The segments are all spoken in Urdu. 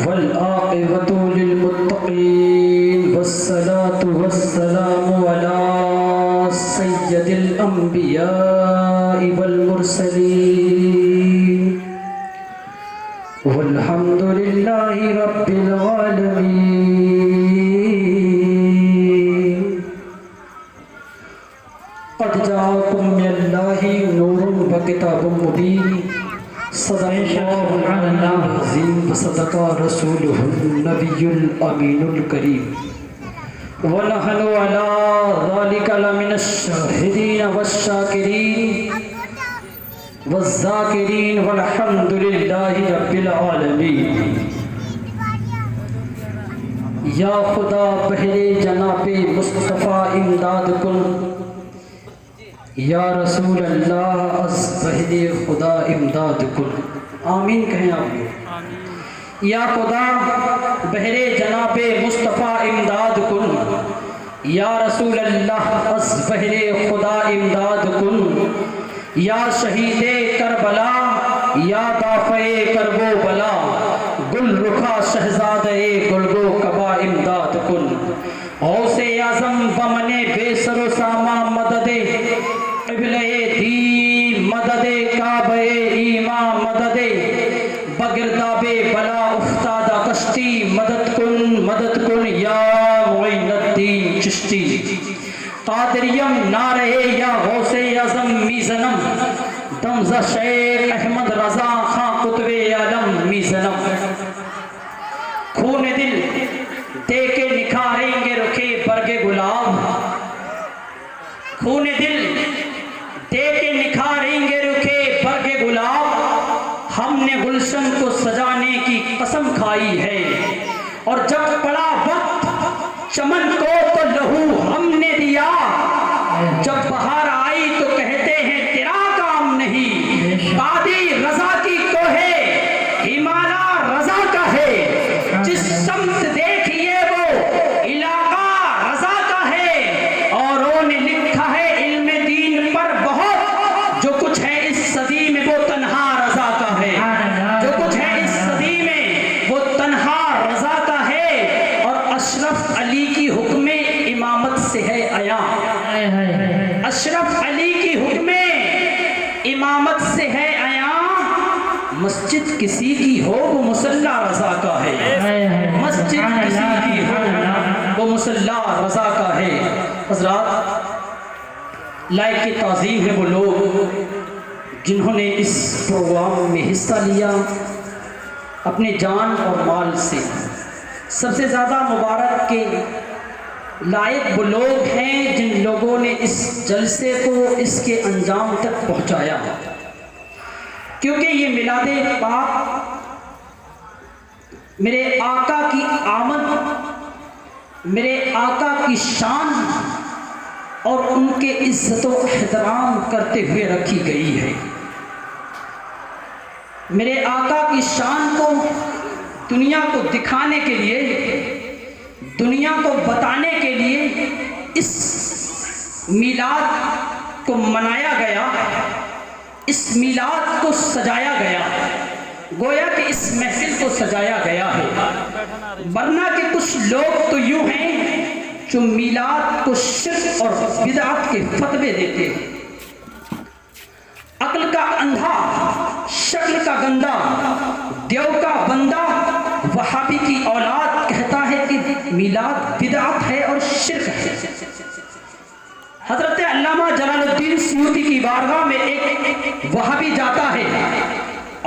والعاقبة للمتقين والصلاة والسلام على سيد الأنبياء والمرسلين والحمد لله رب العالمين. قد جاءكم من الله نور وكتاب مبين. صدق الله العظيم وصدق رسوله النبي الأمين الكريم ونحن على ذلك لمن الشاهدين والشاكرين والذاكرين والحمد لله رب العالمين. یا خدا بہرے جناب مصطفیٰ امداد کن، یا رسول اللہ از بہرے خدا امداد کن. آمین کہیں آپ. یا خدا بہرے جناب مصطفیٰ امداد کن، یا رسول اللہ از بہرے خدا امداد کن. یا شہید کربلا، یا دافع کرب و بلا، گل رخا شہزادہ گلگو کبا امداد کن. غوث اعظم بمن بے سر و ساما مدد قبلہ دین، مدد کعبہ ایمان، مدد بگرداب بلا افتادہ کشتی، مدد کن یا معین الدین چشتی. قادریم نعرہ یا غوث اعظم میزنم، دمزہ شیخ احمد رضا خان قطب عالم میزنم. خون دل دے کے نکھاریں گے رکھے برگ گلاب، خون دل دے کے نکھاریں گے رکھے برگ گلاب. ہم نے گلشن کو سجانے کی قسم کھائی ہے، اور جب پڑا وقت چمن کو تو لہو ہم نے دیا. جب بہار آئی تو کہتے ہیں تیرا کام نہیں، قاضی رضا کی کوہ ہمالا رضا کا ہے. جس سمت دیکھیے وہ علاقہ رضا کا ہے، اوروں نے لکھا ہے علم دین پر بہت. جو کچھ ہے اس صدی میں وہ تنہا رضا کا ہے، جو کچھ ہے اس صدی میں وہ تنہا رضا کا ہے. اور اشرف علی کی حکم امامت سے ہے عیاں، اشرف علی کی حکم امامت سے ہے عیاں. مسجد کسی کی ہو وہ مصلی رضا کا ہے، مسجد کسی کی ہو وہ مصلی رضا کا ہے. حضرات، لائق کی تعظیم ہے وہ لوگ جنہوں نے اس پروگرام میں حصہ لیا اپنے جان اور مال سے. سب سے زیادہ مبارک کے لائق وہ لوگ ہیں جن لوگوں نے اس جلسے کو اس کے انجام تک پہنچایا، کیونکہ یہ میلاد پاک میرے آقا کی آمد، میرے آقا کی شان اور ان کے عزت و احترام کرتے ہوئے رکھی گئی ہے. میرے آقا کی شان کو دنیا کو دکھانے کے لیے، دنیا کو بتانے کے لیے اس میلاد کو منایا گیا، اس میلاد کو سجایا گیا. گویا کہ اس محفل کو سجایا گیا ہے، ورنہ کہ کچھ لوگ تو یوں ہیں جو میلاد کو شرک اور بدعت کے فتوے دیتے ہیں. عقل کا اندھا، شکل کا گندا، دیو کا بندہ، وہابی کی اولاد کہتا ہے کہ میلاد بدعت ہے اور شرک ہے. حضرت علامہ جلال الدین سیوطی کی بارگاہ میں ایک وہابی جاتا ہے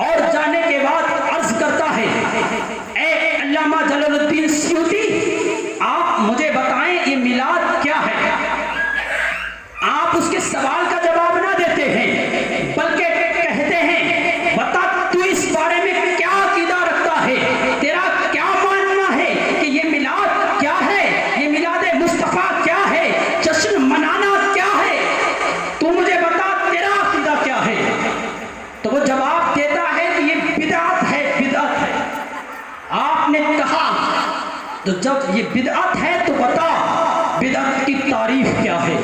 اور جانے کے بعد عرض کرتا ہے، اے علامہ جلال الدین سیوطی، آپ مجھے بتائیں یہ میلاد کیا ہے؟ آپ اس کے سوال کا جواب نہ دیتے ہیں، بلکہ کہتے ہیں بتا تو اس بارے میں کیا عقیدہ رکھتا ہے، تیرا کیا ماننا ہے کہ یہ میلاد کیا ہے، یہ میلاد مصطفیٰ کیا ہے، جشن منانا کیا ہے، تو مجھے بتا تیرا عقیدہ کیا ہے. تو وہ جواب دیتا ہے کہ یہ بدعت ہے، بدعت ہے. آپ نے کہا تو جب یہ بدعت ہے تو بتا بدعت کی تعریف کیا ہے.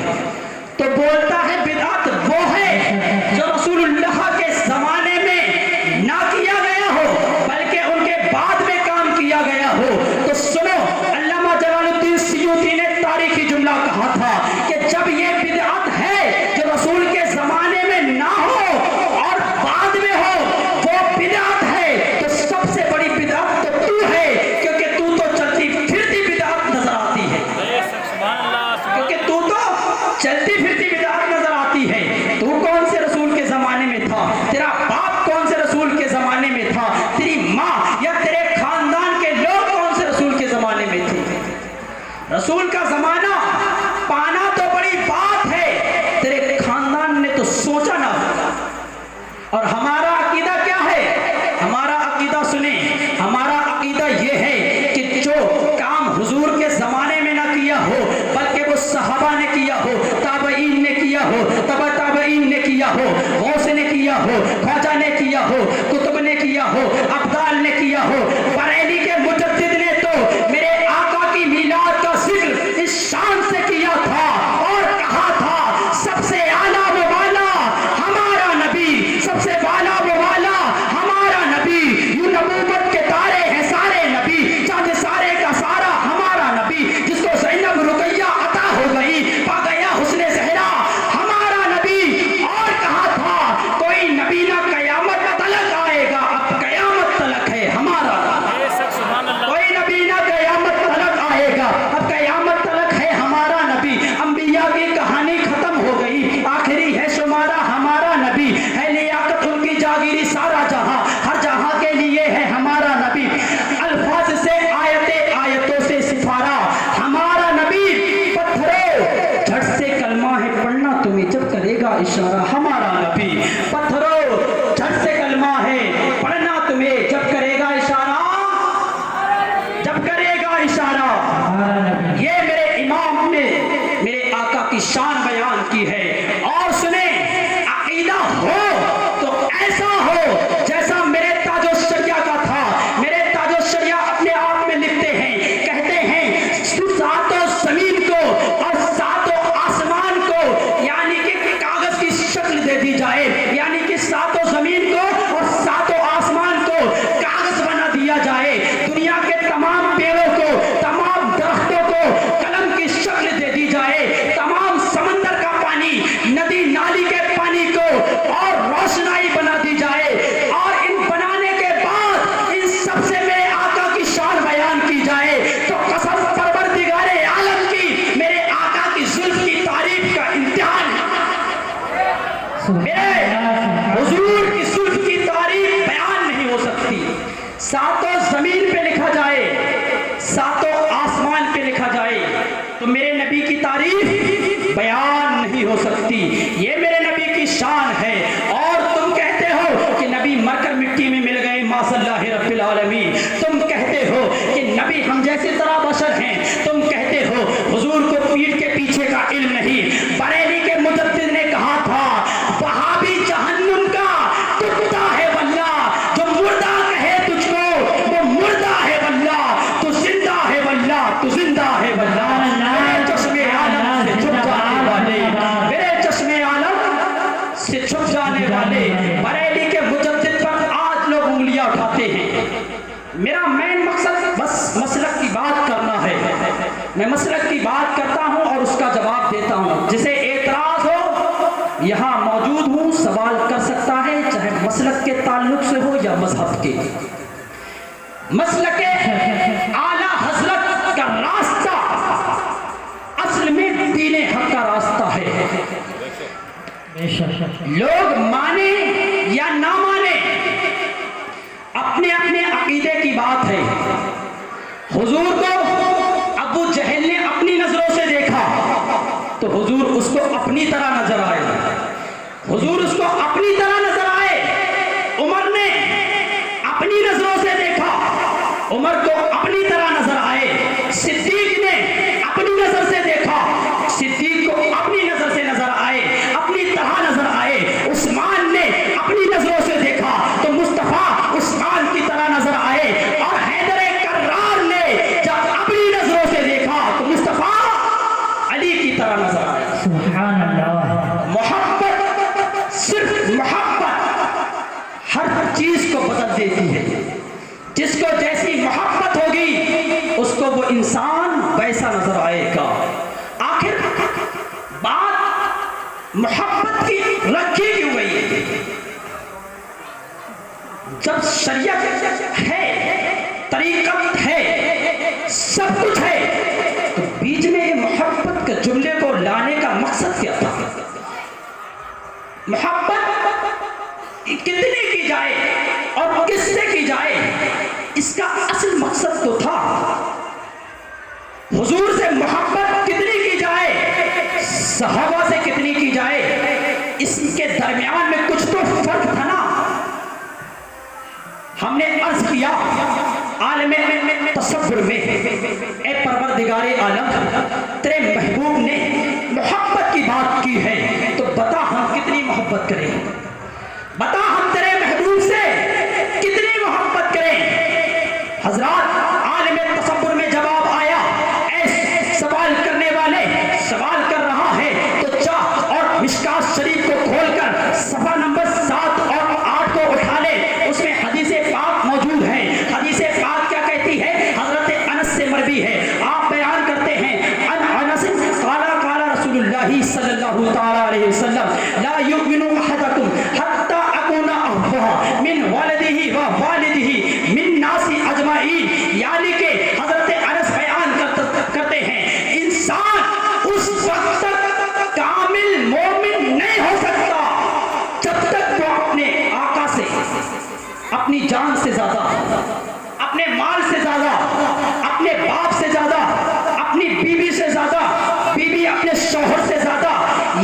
تو بولتا ہے بدعت وہ ہے جو رسول اللہ کے زمانے میں نہ کیا گیا ہو، بلکہ ان کے بعد میں کام کیا ہو، غوث نے کیا ہو، خواجہ نے کیا ہو، قطب نے کیا ہو، ابدال نے کیا ہو، بریلی کے مجدد نے تو میرے آقا کی میلاد کا ذکر اس شان سے کیا تھا اور کہا تھا سب سے اعلیٰ و والا ہمارا نبی، سب سے والا و والا ہمارا نبی، یوں نبوت کے تارے ہیں سارے نبی، چاند سارے کا سارا ہمارا نبی، جس کو زینب رقیہ عطا ہو گئی پا گیا حسن زہرا ہمارا نبی، اور کہا تھا کوئی نبی نہ قیامت تلک آئے گا، اب قیامت تلک ہے ہمارا نبی، کوئی نبی نہ قیامت تلک آئے گا، اب قیامت تلک ہے ہمارا نبی، انبیاء کی کہانی ختم ہو گئی، آخری ہے شمارا ہمارا نبی، ہے لیاقت ان کی جاگیری سارا جہاں، ہر جہاں کے لیے ہے ہمارا نبی، الفاظ سے آیتوں سے سفارا ہمارا نبی، پتھروں جھٹ سے کلمہ ہے پڑھنا تمہیں جب کرے گا اشارہ ہمارا نبی، پتھروں جھٹ سے کلمہ ہے پڑھنا تمہیں جب کرے گا اشارہ، جب کرے گا اشارہ، یہ میرے امام نے میرے آقا کی شان بیان کی ہے، اور سنیں عقیدہ ہو تو ایسا ہو جیسا میرے تاج الشریعہ کا تھا، میرے تاج الشریعہ اپنے آپ میں لکھتے ہیں، کہتے ہیں ساتوں زمین کو اور ساتوں آسمان کو یعنی کہ کاغذ کی شکل دے دی جائے، یعنی کہ ساتوں زمین کو اور ساتوں آسمان کو کاغذ بنا دیا جائے، دنیا کے تمام پیڑوں کو تمام درختوں کو قلم کی شکل دے دی جائے، تمام سمندر کا پانی ندی نالی کے پانی کو اور روشنائی بنا دی جائے، اور ان بنانے کے بعد ان سب سے میرے آقا کی شان بیان کی جائے تو قسم پروردگار عالم کی میرے آقا کی زلف کی تعریف کا امتحان ہے، میرے حضور کی زلف کی تعریف بیان نہیں ہو سکتی، ساتوں زمین پہ لکھا جائے ساتوں آسمان پہ لکھا جائے تو میرے نبی کی تعریف بیان نہیں ہو سکتی، یہ میرے نبی کی شان ہے، اور تم کہتے ہو کہ نبی مر کر مٹی میں مل گئے ماذ اللہ رب العالمین، تم کہتے ہو کہ نبی ہم جیسے طرح بشر ہیں، تم کہتے ہو حضور کو پیٹھ کے پیچھے کا علم نہیں، بریلی کے مجدد نے کہا تھا وہابی جہنم کا کتا ہے واللہ، جو مردہ کہے تجھ کو وہ مردہ ہے واللہ، تو زندہ ہے واللہ، تو زندہ ہے واللہ، میرے چشمے عالم سے چھپ جانے والے، میرے چشمے عالم سے چھپ جانے والے، بریلی کے مجدد پر آج لوگ انگلیاں اٹھاتے ہیں، میرا مین مقصد بس مسلک کی بات کرنا ہے، میں مسلک کی بات کرتا ہوں اور اس کا جواب دیتا ہوں، جسے اعتراض ہو یہاں موجود ہوں سوال کر سکتا ہے، چاہے مسلک کے تعلق سے ہو یا مذہب کے، مسلک اعلیٰ حضرت کا راستہ اصل میں دین حق کا راستہ ہے، لوگ مانے یا نہ مانے اپنے اپنے عقیدے کی بات ہے، حضور کو ابو جہل نے اپنی نظروں سے دیکھا تو حضور اس کو اپنی طرح نظر آئے، حضور اس کو اپنی طرح نظر آئے، عمر نے اپنی نظروں سے دیکھا عمر کو اپنی طرح نظر آئے، صدیق نے اپنی نظر سے دیکھا صدیق کو اپنی نظر سے نظر آئے، اپنی طرح نظر آئے، عثمان نے اپنی نظروں سے دیکھا تو مصطفیٰ عثمان کی طرح نظر آئے، اور حیدر کرار نے جب اپنی نظروں سے دیکھا تو مصطفیٰ علی کی طرح نظر آئے، سبحان اللہ، محبت صرف محبت ہر چیز کو بدل دیتی ہے، جس کو جیسی محبت ہوگی اس کو وہ انسان ویسا نظر آئے گا، آخر بات محبت کی رکھی کیوں گئی ہے، جب شریعت ہے طریقت ہے سب کچھ ہے تو بیچ میں یہ محبت کے جملے کو لانے کا مقصد کیا تھا، محبت کتنی کی جائے اور کس سے کی جائے، اس کا اصل مقصد تو تھا حضور سے محبت کتنی کی جائے، صحابہ سے کتنی کی جائے، اس کے درمیان میں کچھ تو فرق تھا نا، ہم نے عرض کیا عالم تصور میں اے پروردگار عالم تیرے محبوب نے محبت کی بات کی ہے تو بتا ہم کتنی محبت محبت کریں؟ بتا ہم تیرے محبوب سے کتنی محبت کریں؟ حضرات عالم تصور میں جواب آیا، ایسے سوال کرنے والے سوال کر رہا ہے تو چاہ اور مشکات شریف کو کھول کر صفحہ نمبر 7 اور 8 کو اٹھا لے، اس میں حدیث پاک موجود ہے۔ حدیث پاک کیا کہتی ہے؟ حضرت انس سے مروی ہے، آپ بیان کرتے ہیں ان انس قال قال رسول اللہ صلی اللہ تعالی علیہ وسلم لا یؤمن احدکم حتی اکون احبہ من والدہ و والدہ من ناس اجمعین، یعنی کہ حضرت انس بیان کرتے ہیں انسان اس وقت تک کامل مومن نہیں ہو سکتا جب تک وہ اپنے آقا سے، اپنی جان سے زیادہ، اپنے مال سے زیادہ، اپنے باپ سے زیادہ، اپنی بیوی سے زیادہ، بیوی اپنے شوہر سے زیادہ،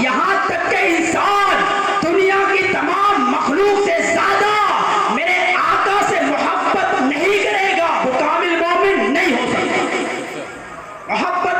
یہاں تک کہ انسان دنیا کی تمام مخلوق سے زیادہ میرے آقا سے محبت نہیں کرے گا، وہ کامل مومن نہیں ہو سکتا۔ محبت